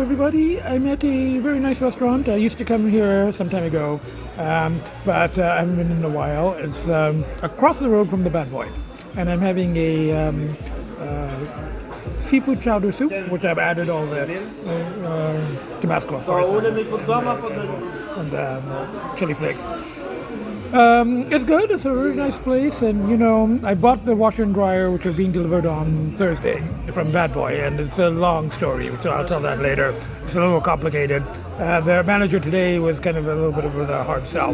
everybody. I'm at a very nice restaurant. I used to come here some time ago, but I haven't been in a while. It's across the road from the Bad Boy. And I'm having a seafood chowder soup, which I've added all the Tabasco, of course, and chili flakes. It's good. It's a really nice place, and I bought the washer and dryer, which are being delivered on Thursday from Bad Boy, and it's a long story, which I'll tell that later. It's a little complicated. Their manager today was kind of a little bit of a hard sell,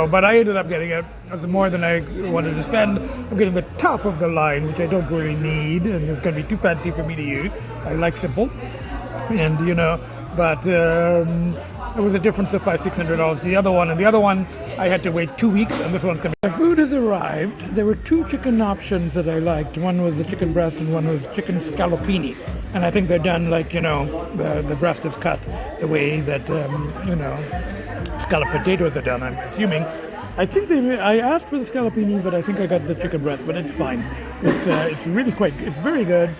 but I ended up getting it. It's more than I wanted to spend. I'm getting the top of the line, which I don't really need, and it's going to be too fancy for me to use. I like simple, and but. It was a difference of $500-600. The other one, I had to wait 2 weeks, and this one's coming. The food has arrived. There were two chicken options that I liked. One was the chicken breast, and one was chicken scallopini. And I think they're done like the breast is cut the way that scalloped potatoes are done. I'm assuming. I think I asked for the scallopini, but I think I got the chicken breast. But it's fine. It's really it's very good.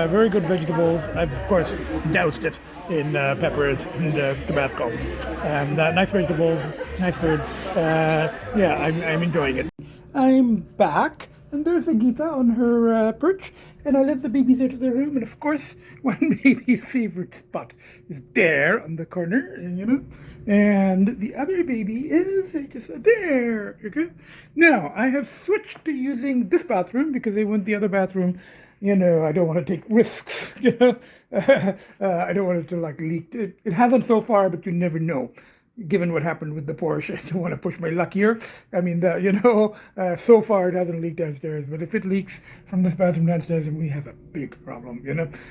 Very good vegetables. I've of course doused it in peppers and Tabasco. And nice vegetables, nice food. I'm enjoying it. I'm back, and there's Agita on her perch, and I let the babies out of their room, and of course, one baby's favorite spot is there on the corner, and the other baby is just there. Okay. Now I have switched to using this bathroom because they want the other bathroom. I don't want to take risks. I don't want it to leak. It hasn't so far, but you never know. Given what happened with the Porsche, I don't want to push my luck here. I mean, so far it hasn't leaked downstairs, but if it leaks from this bathroom downstairs, then we have a big problem,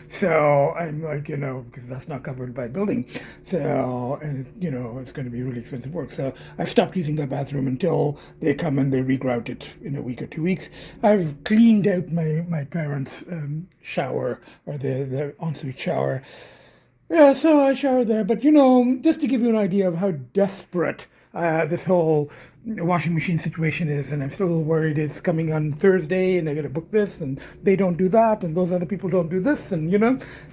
So I'm like, because that's not covered by building. So, and it's going to be really expensive work. So I've stopped using that bathroom until they come and they regrout it in a week or 2 weeks. I've cleaned out my parents' shower, or the ensuite shower. Yeah, so I showered there, but just to give you an idea of how desperate this whole washing machine situation is, and I'm still worried it's coming on Thursday, and I got to book this, and they don't do that, and those other people don't do this, and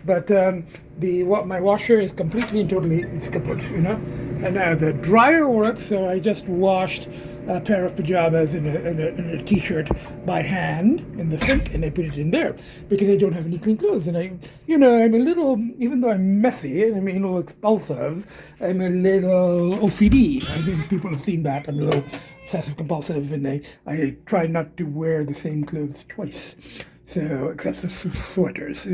but my washer is completely and totally it's kaput, and now the dryer works, so I just washed a pair of pajamas and a t-shirt by hand in the sink, and I put it in there because I don't have any clean clothes. And I'm a little, even though I'm messy and I'm a little expulsive, I'm a little OCD. I think people have seen that. I'm a little obsessive compulsive, and I try not to wear the same clothes twice. So, except for sweaters,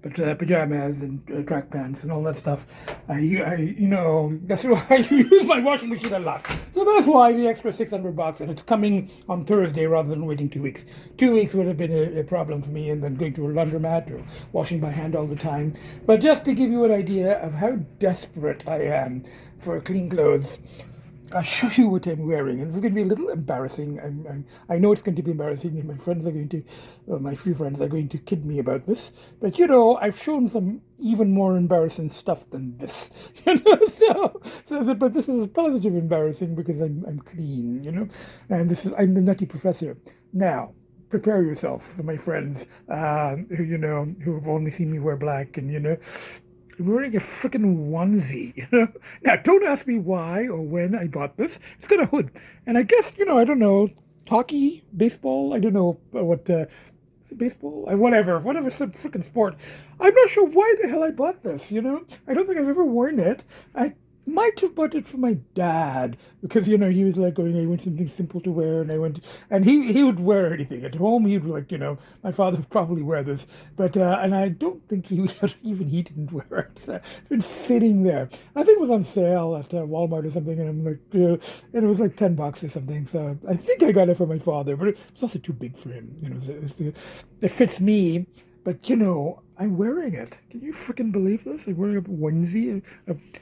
but pajamas and track pants and all that stuff, that's why I use my washing machine a lot. So that's why the extra $600, and it's coming on Thursday rather than waiting 2 weeks. 2 weeks would have been a problem for me, and then going to a laundromat or washing by hand all the time. But just to give you an idea of how desperate I am for clean clothes, I'll show you what I'm wearing, and this is going to be a little embarrassing. I know it's going to be embarrassing, and my few friends are going to kid me about this. But I've shown some even more embarrassing stuff than this. But this is positive embarrassing because I'm clean, and I'm the nutty professor. Now, prepare yourself, my friends, who have only seen me wear black, and I'm wearing a freaking onesie, Now, don't ask me why or when I bought this. It's got a hood. And I guess, I don't know, hockey, baseball, I don't know what, baseball, whatever, some freaking sport. I'm not sure why the hell I bought this, I don't think I've ever worn it. I might have bought it for my dad because he was like going, I want something simple to wear, and he would wear anything at home. He would my father would probably wear this, but and I don't think he didn't wear it. So it's been sitting there. I think it was on sale at Walmart or something, and I'm like, and it was like $10 or something. So I think I got it for my father, but it's also too big for him. It fits me. But I'm wearing it. Can you freaking believe this? I'm wearing a onesie.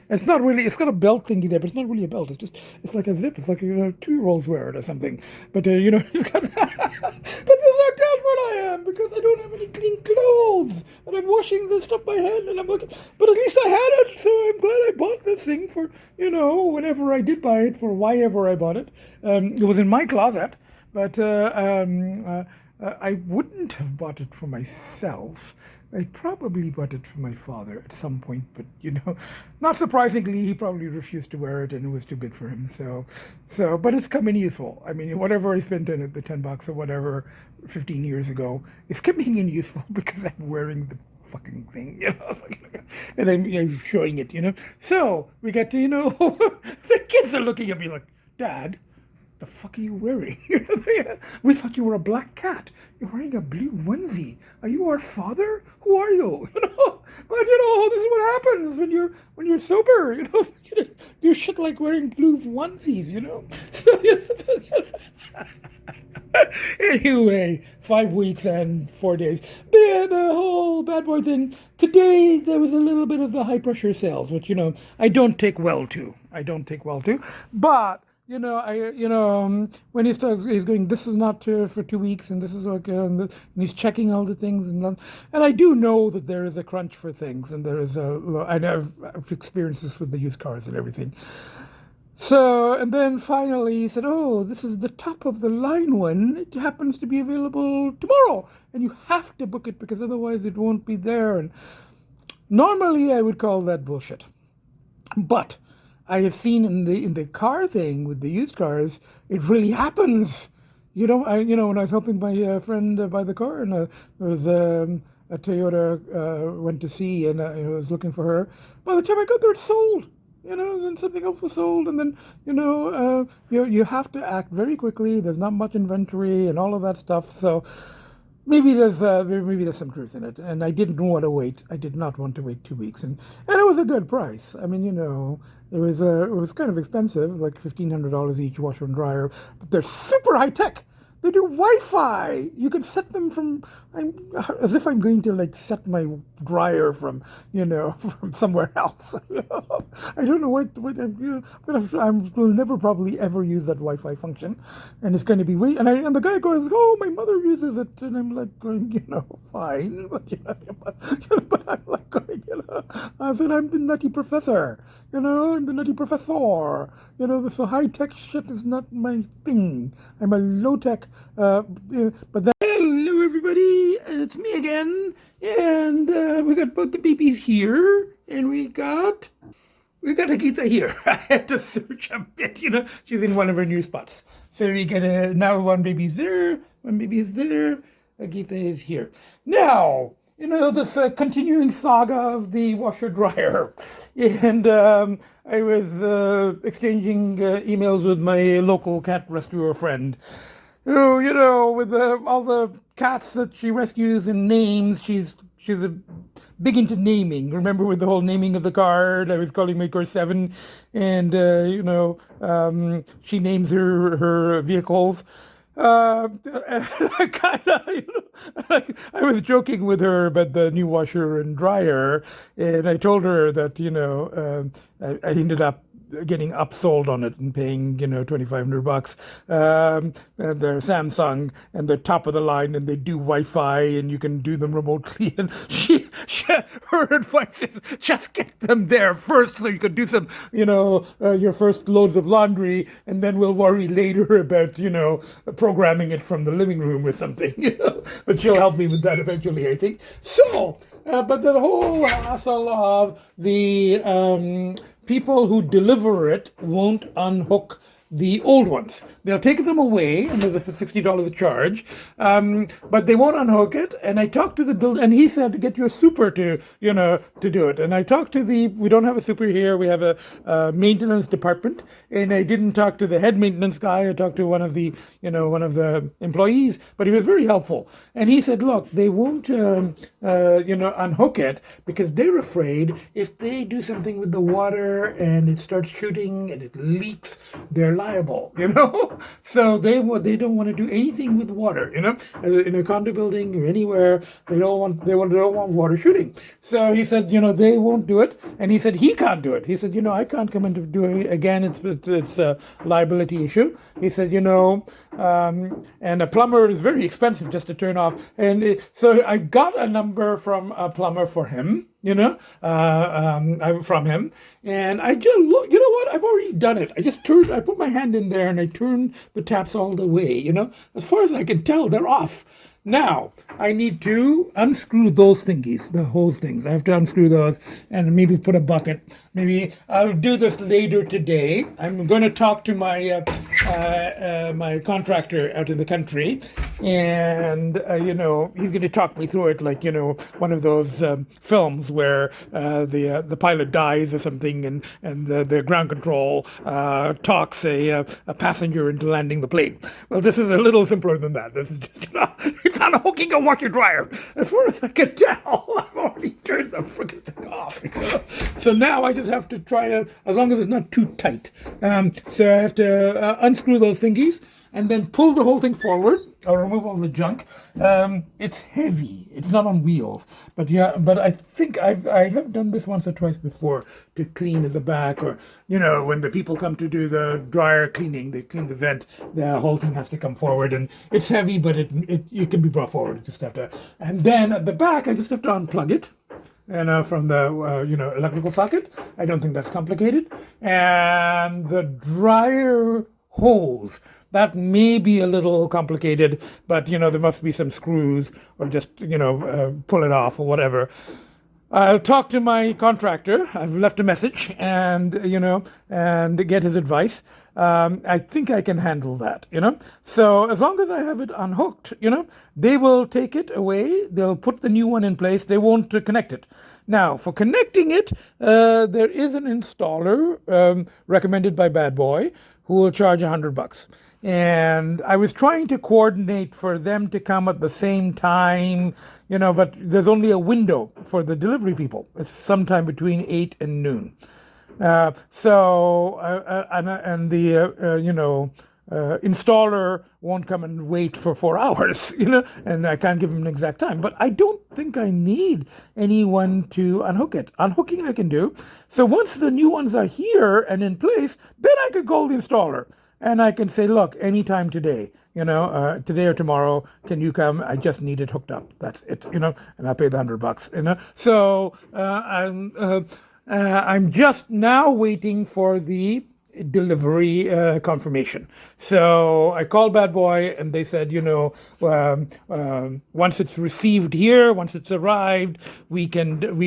It's not really. It's got a belt thingy there, but it's not really a belt. It's like a zip. It's like 2-year-olds wear it or something. But it's got. But this is how desperate I am because I don't have any clean clothes, and I'm washing this stuff by hand, and I'm like, but at least I had it, so I'm glad I bought this thing for whenever I did buy it, for why ever I bought it. It was in my closet, but I wouldn't have bought it for myself. I probably bought it for my father at some point, but not surprisingly, he probably refused to wear it, and it was too big for him. But it's come in useful. I mean, whatever I spent on it, the $10 or whatever, 15 years ago, it's coming in useful because I'm wearing the fucking thing, and I'm showing it, So we get to, the kids are looking at me like, Dad, the fuck are you wearing? We thought you were a black cat. You're wearing a blue onesie. Are you our father? Who are you? But this is what happens when you're sober. You do shit like wearing blue onesies. Anyway, 5 weeks and 4 days. The whole bad boy thing. Today there was a little bit of the high pressure sales, which I don't take well to. But when he starts, he's going, this is not for 2 weeks, and this is okay, and he's checking all the things, and I do know that there is a crunch for things, and there is I've experienced this with the used cars and everything. So, and then finally he said, oh, this is the top of the line one. It happens to be available tomorrow, and you have to book it because otherwise it won't be there. And normally I would call that bullshit, but I have seen in the car thing with the used cars, it really happens. When I was helping my friend buy the car, and there was a Toyota went to see, and I was looking for her. By the time I got there, it's sold. Then something else was sold, and then you have to act very quickly. There's not much inventory and all of that stuff. So maybe there's some truth in it. And I didn't want to wait. I did not want to wait 2 weeks, and it was a good price. I mean, it was kind of expensive, like $1,500 each, washer and dryer, but they're super high tech. They do Wi-Fi. You can set them from, as if I'm going to set my dryer from, from somewhere else. I don't know what I will never probably ever use that Wi-Fi function, and it's going to be and the guy goes, oh, my mother uses it, and I'm like going, fine, but but I'm like going, I said I'm the nutty professor, I'm the nutty professor, this high tech shit is not my thing. I'm a low tech. But then, hello everybody, it's me again, and we got both the babies here, and we got Agita here. I had to search a bit, she's in one of her new spots. So we get now one baby's there, one baby is there, Agita is here. Now, this continuing saga of the washer-dryer. And I was exchanging emails with my local cat rescuer friend, who, with all the cats that she rescues and names, she's big into naming. Remember with the whole naming of the card, I was calling my car 7, and, she names her vehicles. I was joking with her about the new washer and dryer, and I told her that, I ended up getting upsold on it and paying, $2,500. And they're Samsung, and they're top of the line, and they do Wi-Fi, and you can do them remotely. And her advice is just get them there first, so you can do some, your first loads of laundry, and then we'll worry later about, programming it from the living room or something. But she'll help me with that eventually, I think. So, but the whole hassle of the people who deliver it won't unhook the old ones. They'll take them away, and there's a $60 charge, but they won't unhook it. And I talked to the builder, and he said, get your super to do it. And I talked to we don't have a super here, we have a maintenance department, and I didn't talk to the head maintenance guy. I talked to one of the employees, but he was very helpful. And he said, look, they won't, unhook it because they're afraid if they do something with the water and it starts shooting and it leaks, they're liable, So they don't want to do anything with water, in a condo building or anywhere. They don't want water shooting. So he said, they won't do it, and he said he can't do it. He said, I can't come in to do it again. It's a liability issue. He said, and a plumber is very expensive just to turn off. And so I got a number from a plumber for him. I'm from him, and I just look. You know what? I've already done it. I put my hand in there and I turned the taps all the way. As far as I can tell, they're off. Now, I need to unscrew those thingies, the hose things. I have to unscrew those and maybe put a bucket. Maybe I'll do this later today. I'm going to talk to my my contractor out in the country, and he's going to talk me through it like one of those films where the pilot dies or something, and the ground control talks a passenger into landing the plane. Well, this is a little simpler than that. This is just it's unhooking a washer dryer. As far as I can tell, I've already turned the freaking thing off. So now I just have to try to, as long as it's not too tight. So I have to unscrew those thingies and then pull the whole thing forward. I'll remove all the junk. It's heavy. It's not on wheels. But yeah, but I think I have done this once or twice before to clean at the back, or when the people come to do the dryer cleaning, they clean the vent, the whole thing has to come forward, and it's heavy, but it can be brought forward. You just have to, and then at the back I just have to unplug it. From the electrical socket. I don't think that's complicated. And the dryer hose, that may be a little complicated, but there must be some screws, or just pull it off or whatever. I'll talk to my contractor. I've left a message, and and get his advice. I think I can handle that. So as long as I have it unhooked, they will take it away. They'll put the new one in place. They won't connect it. Now, for connecting it, there is an installer recommended by Bad Boy who will charge $100. And I was trying to coordinate for them to come at the same time, but there's only a window for the delivery people. It's sometime between 8 and noon. And the installer won't come and wait for 4 hours, and I can't give him an exact time. But I don't think I need anyone to unhook it. Unhooking I can do. So once the new ones are here and in place, then I could call the installer. And I can say, look, anytime today, today or tomorrow, can you come? I just need it hooked up. That's it, and I'll pay the $100, So I'm just now waiting for the delivery confirmation. So I called Bad Boy, and they said, once it's received here, once it's arrived, we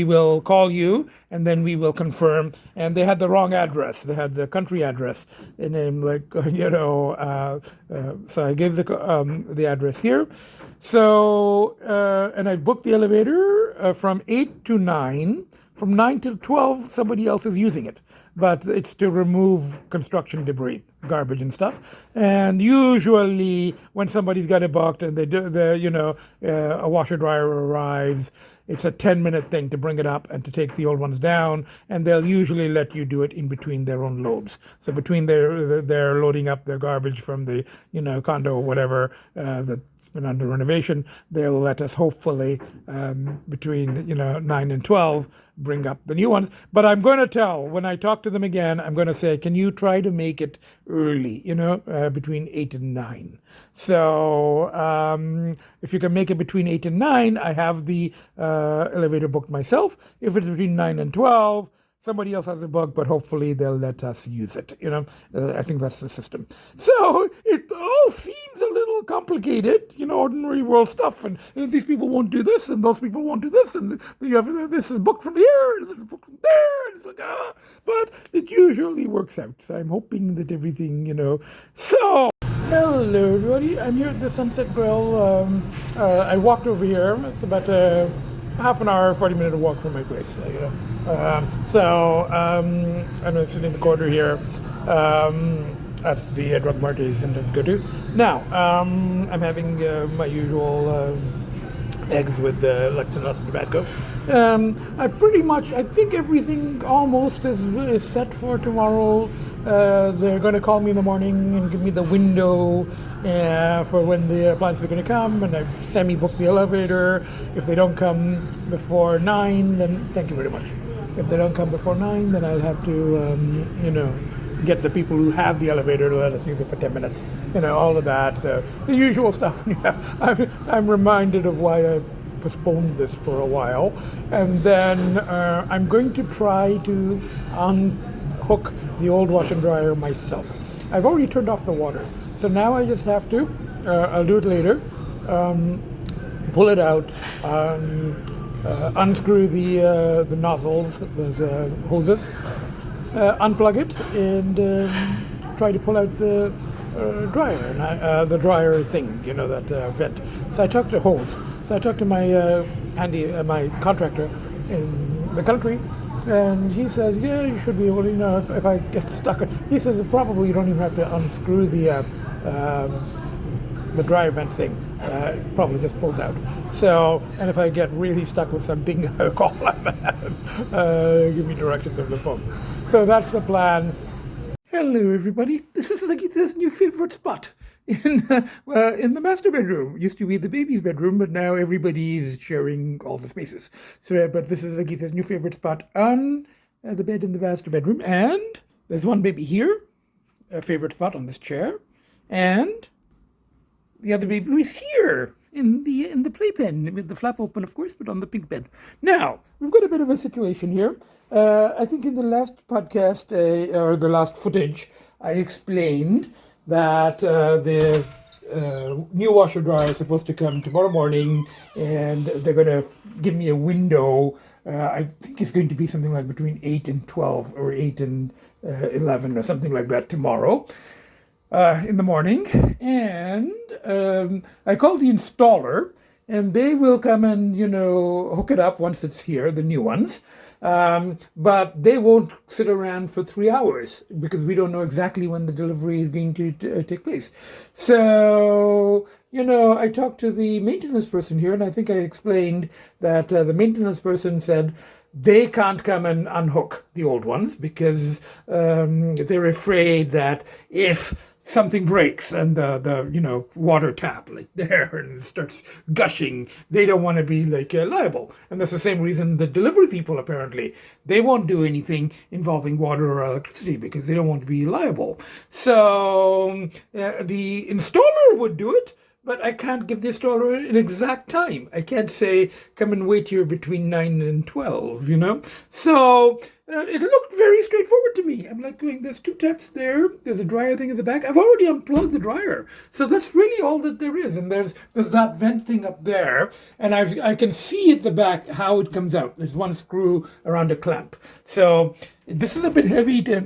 will call you, and then we will confirm. And they had the wrong address. They had the country address, and so I gave the address here. So and I booked the elevator from 8 to 9. From 9 to 12, somebody else is using it, but it's to remove construction debris, garbage and stuff. And usually, when somebody's got it booked and a washer dryer arrives, it's a 10-minute thing to bring it up and to take the old ones down, and they'll usually let you do it in between their own loads. So between their loading up their garbage from the condo or whatever that's been under renovation, they'll let us hopefully between 9 and 12 bring up the new ones. But I'm going to tell, when I talk to them again, I'm going to say, can you try to make it early, between 8 and 9. So if you can make it between 8 and 9, I have the elevator booked myself. If it's between 9 and 12, somebody else has a book, but hopefully they'll let us use it. I think that's the system. So it all seems a little complicated, ordinary world stuff. And these people won't do this, and those people won't do this, and you have this is booked from here, and this is booked from there, and it's like but it usually works out. So I'm hoping that everything, So hello everybody, I'm here at the Sunset Grill. I walked over here. It's about half an hour, 40-minute walk from my place. I'm sitting in the corner here. That's the drug mart I sometimes go to. Now, I'm having my usual eggs with Lcee and Tabasco. I think everything almost is set for tomorrow. They're going to call me in the morning and give me the window for when the appliances are going to come, and I've semi-booked the elevator. If they don't come before 9, then thank you very much. If they don't come before 9, then I'll have to, get the people who have the elevator to let us use it for 10 minutes. All of that. So the usual stuff. I'm reminded of why I postponed this for a while. And then I'm going to try to unhook the old washer and dryer myself. I've already turned off the water. So now I just have to, I'll do it later, pull it out, unscrew the nozzles, those hoses, unplug it, and try to pull out the dryer, and the dryer thing, that vent. So I talked to hose. So I talked to my my contractor in the country, and he says, yeah, you should be able to, if I get stuck. He says probably you don't even have to unscrew the dryer vent thing. It probably just pulls out. So, and if I get really stuck with something, I'll call him and give me directions over the phone. So that's the plan. Hello, everybody. This is Agita's new favorite spot in the master bedroom. Used to be the baby's bedroom, but now everybody's sharing all the spaces. So, but this is Agita's new favorite spot on the bed in the master bedroom. And there's one baby here, a favorite spot on this chair, and the other baby is here in the playpen with the flap open, of course, but on the pink bed. Now we've got a bit of a situation here. I think in the last podcast or the last footage, I explained that the new washer dryer is supposed to come tomorrow morning, and they're going to give me a window. I think it's going to be something like between 8 and 12 or 8 and 11 or something like that tomorrow. In the morning, and I called the installer, and they will come and hook it up once it's here, the new ones. But they won't sit around for 3 hours because we don't know exactly when the delivery is going to take place. So I talked to the maintenance person here, and I think I explained that the maintenance person said they can't come and unhook the old ones because they're afraid that if something breaks and the water tap like there and it starts gushing, they don't want to be liable. And that's the same reason the delivery people, apparently, they won't do anything involving water or electricity because they don't want to be liable. So the installer would do it, but I can't give the installer an exact time. I can't say, come and wait here between 9 and 12, So it looked very straightforward to me. I'm going, there's 2 taps there. There's a dryer thing in the back. I've already unplugged the dryer. So that's really all that there is. And there's that vent thing up there. And I can see at the back how it comes out. There's one screw around a clamp. So this is a bit heavy to,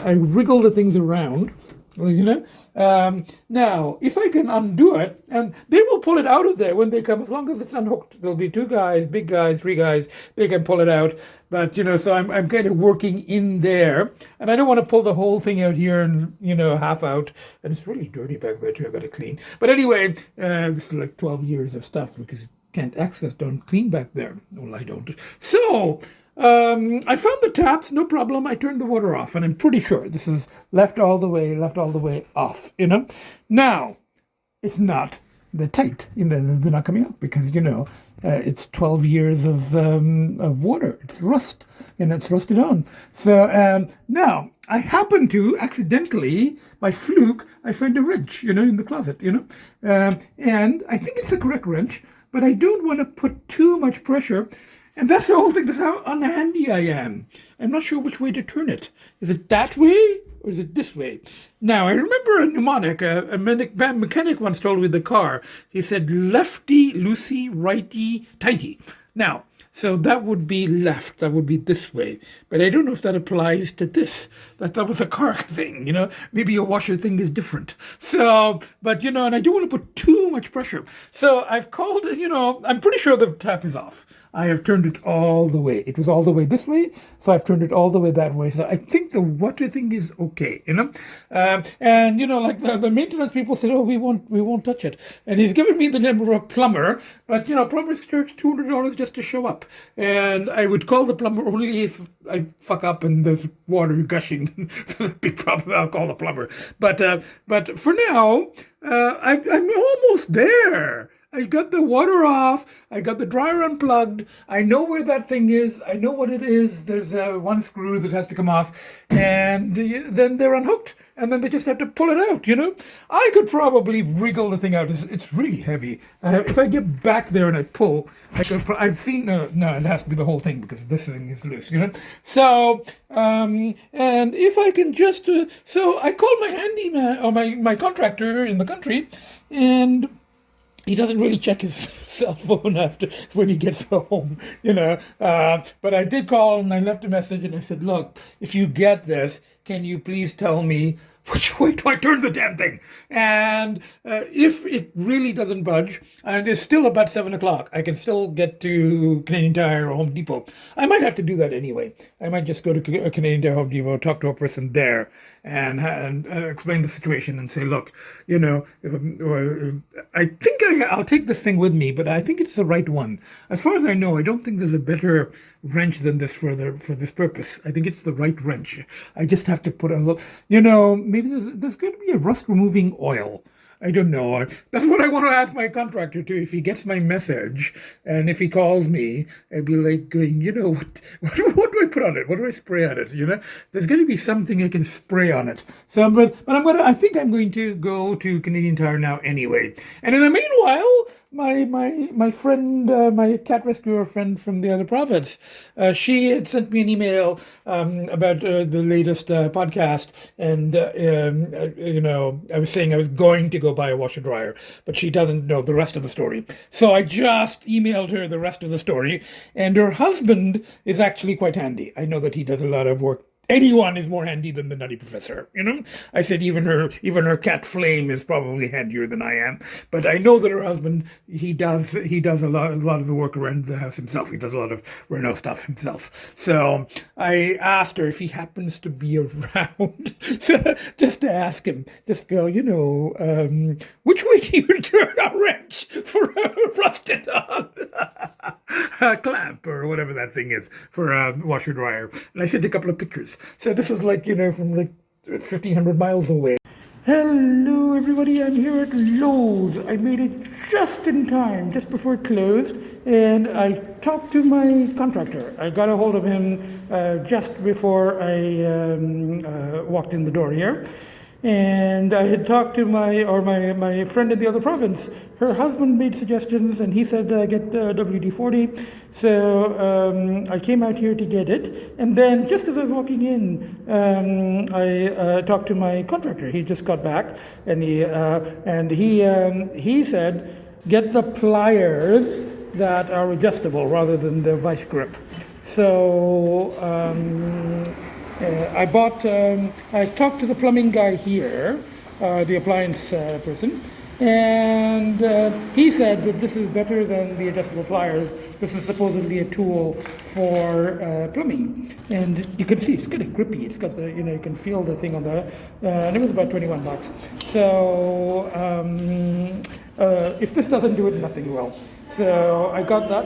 I wriggle the things around. Now, if I can undo it, and they will pull it out of there when they come, as long as it's unhooked. There'll be 2 guys, big guys, 3 guys, they can pull it out. But, so I'm kind of working in there, and I don't want to pull the whole thing out here and, half out. And it's really dirty back there too, I've got to clean. But anyway, this is like 12 years of stuff because you can't access, don't clean back there. Well, I don't. So I found the taps, no problem. I turned the water off, and I'm pretty sure this is left all the way off, Now, it's not the tight, they're not coming up because, it's 12 years of water. It's rust, and it's rusted on. So now, I happen to, accidentally, by fluke, I found a wrench, in the closet, and I think it's the correct wrench, but I don't want to put too much pressure. And that's the whole thing. That's how unhandy I am. I'm not sure which way to turn it. Is it that way or is it this way? Now, I remember a mnemonic. A mechanic once told me with the car. He said, lefty, Loosie, righty, tighty. Now, so that would be left. That would be this way. But I don't know if that applies to this. That was a car thing, Maybe a washer thing is different. So, but, and I don't want to put too much pressure. So I've called, I'm pretty sure the tap is off. I have turned it all the way. It was all the way this way, so I've turned it all the way that way. So I think the water thing is okay, And like the maintenance people said, oh, we won't touch it. And he's given me the number of a plumber, but plumbers charge $200 just to show up. And I would call the plumber only if I fuck up and there's water gushing. That's a big problem. I'll call the plumber. But for now, I'm almost there. I got the water off. I got the dryer unplugged. I know where that thing is. I know what it is. There's one screw that has to come off. And then they're unhooked. And then they just have to pull it out, I could probably wriggle the thing out. It's really heavy. If I get back there and I pull, I've seen, no, it has to be the whole thing because this thing is loose, So, and if I can just, so I called my handyman, or my contractor in the country, and he doesn't really check his cell phone after when he gets home, you know. But I did call and I left a message and I said, look, if you get this, can you please tell me which way do I turn the damn thing? And if it really doesn't budge, and it's still about 7 o'clock, I can still get to Canadian Tire or Home Depot. I might have to do that anyway. I might just go to Canadian Tire, Home Depot, talk to a person there, and explain the situation and say, look, you know, I think I'll take this thing with me, but I think it's the right one. As far as I know, I don't think there's a better wrench than this for this purpose. I think it's the right wrench. I just have to put a little, you know, maybe there's going to be a rust removing oil. I don't know. That's what I want to ask my contractor too. If he gets my message and if he calls me, I'd be like going, you know, what do I put on it? What do I spray on it? You know, there's going to be something I can spray on it. So, but I think I'm going to go to Canadian Tire now anyway. And in the meanwhile, my friend, my cat rescuer friend from the other province, she had sent me an email about the latest podcast, and you know, I was saying I was going to go buy a washer dryer, but she doesn't know the rest of the story. So I just emailed her the rest of the story, and her husband is actually quite handy. I know that he does a lot of work. Anyone is more handy than the Nutty Professor, you know. I said even her cat Flame is probably handier than I am. But I know that her husband, he does a lot of the work around the house himself. He does a lot of Renault stuff himself. So I asked her if he happens to be around, just to ask him, just go, you know, which way do you turn a wrench for a rusted on a clamp or whatever that thing is for a washer dryer? And I sent a couple of pictures. So this is like, you know, from like 1,500 miles away. Hello everybody, I'm here at Lowe's. I made it just in time, just before it closed, and I talked to my contractor. I got a hold of him just before I walked in the door here. And I had talked to my friend in the other province. Her husband made suggestions, and he said get WD-40. So I came out here to get it, and then just as I was walking in, I talked to my contractor. He just got back, and he said get the pliers that are adjustable rather than the vice grip. So. I talked to the plumbing guy here, the appliance person, and he said that this is better than the adjustable pliers. This is supposedly a tool for plumbing, and you can see it's kind of grippy. It's got the, you know, you can feel the thing on the, and it was about $21. So if this doesn't do it, nothing will. So I got that,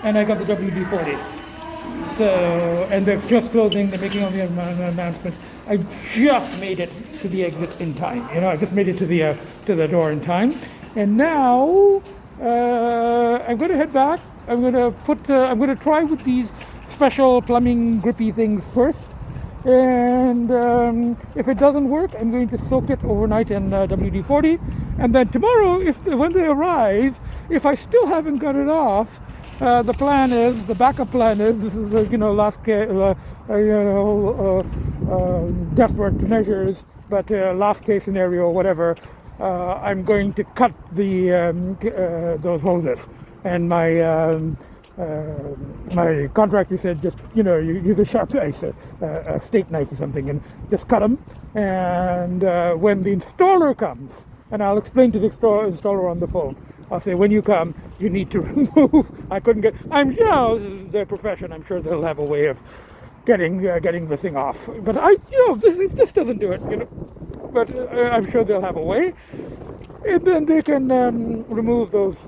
and I got the WD-40. So, and they're just closing, they're making all the announcements. I just made it to the exit in time. You know, I just made it to the door in time. And now, I'm going to head back. I'm going to try with these special plumbing grippy things first. And if it doesn't work, I'm going to soak it overnight in WD-40. And then tomorrow, when they arrive, if I still haven't got it off, the backup plan is, this is the, you know, desperate measures, but last case scenario, whatever, I'm going to cut those hoses. And my contractor said, just, you know, you use a sharp knife, a steak knife or something, and just cut them. And when the installer comes, and I'll explain to the installer on the phone, I'll say, when you come, you need to remove. You know, this is their profession. I'm sure they'll have a way of getting the thing off. But if this doesn't do it, you know, but I'm sure they'll have a way. And then they can remove those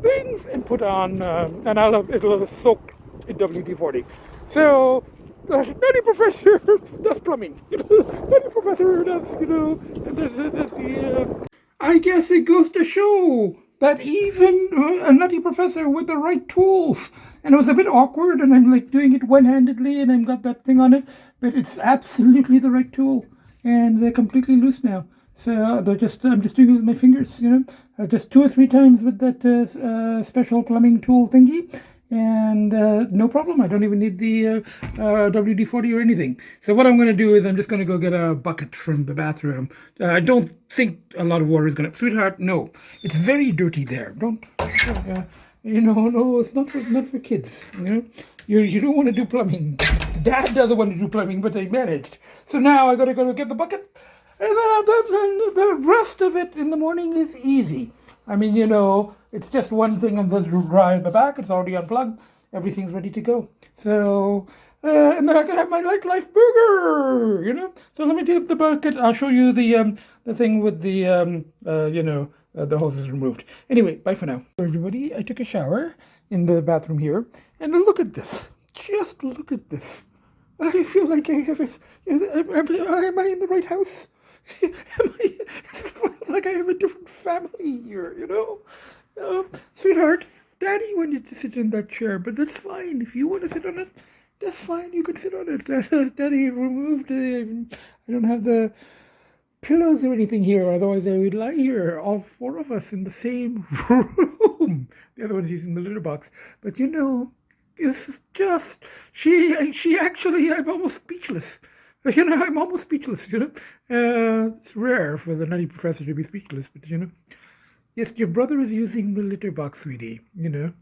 things and put on, and it'll have soaked in WD-40. So the Nutty Professor does plumbing. You know, Nutty Professor does, you know, I guess it goes to show that even a Nutty Professor with the right tools, and it was a bit awkward, and I'm like doing it one-handedly, and I've got that thing on it, but it's absolutely the right tool, and they're completely loose now. So I'm just doing it with my fingers, you know, just 2 or 3 times with that special plumbing tool thingy, and no problem. I don't even need the WD-40 or anything. So what I'm going to do is I'm just going to go get a bucket from the bathroom. I don't think a lot of water is going to... Sweetheart, no. It's very dirty there. Don't... you know, no, it's not for kids, you know. You don't want to do plumbing. Dad doesn't want to do plumbing, but they managed. So now I got to go get the bucket. And then the rest of it in the morning is easy. I mean, you know, it's just one thing on the dry in the back. It's already unplugged. Everything's ready to go. So, and then I can have my life burger, you know. So let me take the bucket. I'll show you the thing with the, you know, the hose is removed. Anyway, bye for now. Everybody, I took a shower in the bathroom here. And look at this. Just look at this. I feel like I have am I in the right house? It feels like I have a different family here, you know. Sweetheart, Daddy wanted to sit in that chair, but that's fine. If you want to sit on it, that's fine. You can sit on it. Daddy removed it. I don't have the pillows or anything here, otherwise I would lie here, all four of us in the same room. The other one's using the litter box. But you know, it's just, she actually, I'm almost speechless. You know, I'm almost speechless, you know. It's rare for the nutty professor to be speechless, but you know. Yes, your brother is using the litter box, sweetie, you know.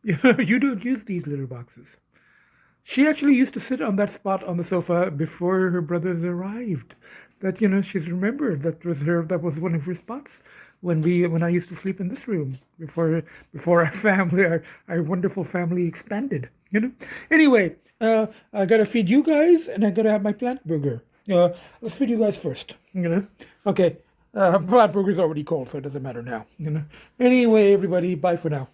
You don't use these litter boxes. She actually used to sit on that spot on the sofa before her brothers arrived. That, you know, she's remembered that was one of her spots when I used to sleep in this room before our family, our wonderful family expanded, you know. Anyway, I gotta feed you guys and I gotta have my plant burger. Let's feed you guys first, you know. Okay, plant burger's already cold, so it doesn't matter now, you know. Anyway, everybody, bye for now.